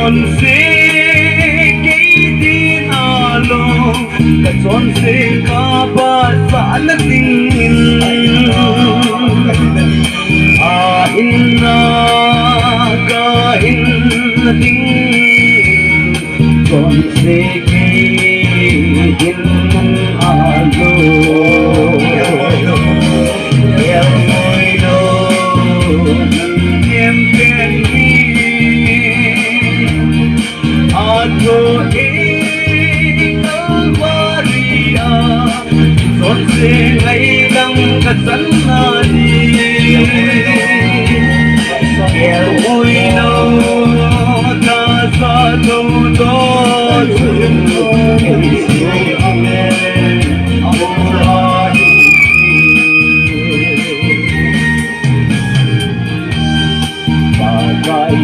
chọn sẽ cái tin alo cả chọn sẽ cả ba sa na tingin inna ka inna tingin chọn sẽ cái tin alo Ato ikaw Maria Sonse ngaylang kasanali Ewoy no kasadodot Amen Bagay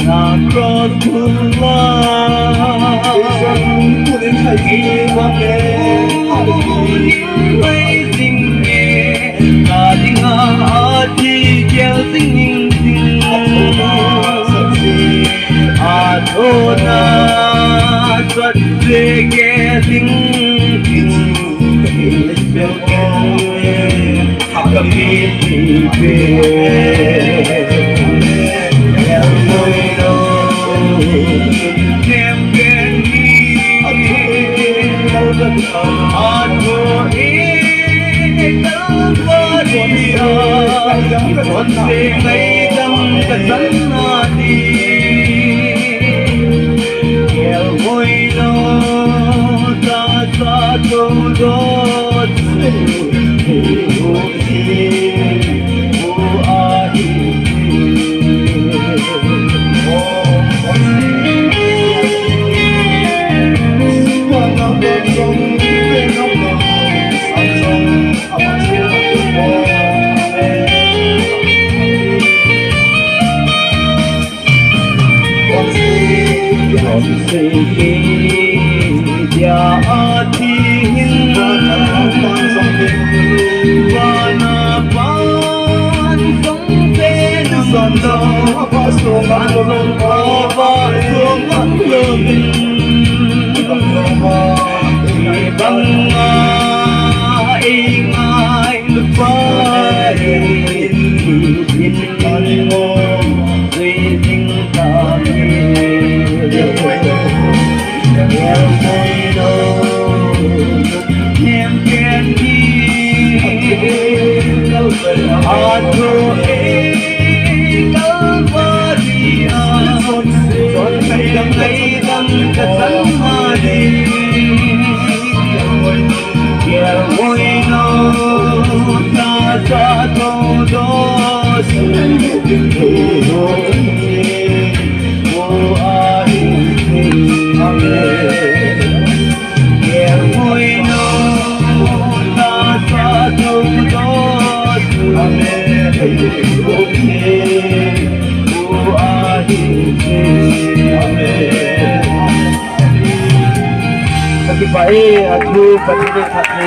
na cross to love Raising me Kaling ati kiel singing Ato na sadze getting Ato ikaw Maria Sonse ngaylang kasanali Ewoy no kasadodot dia atin panapan songten sondo pasong pasong ibang ingay lupain in mo switing kami Ato ikaw Maria Sonse ngaylang kasanali Ewoy no kasadodot Ewoy no kasadodot Pagi-pagi, aku pagi-pagi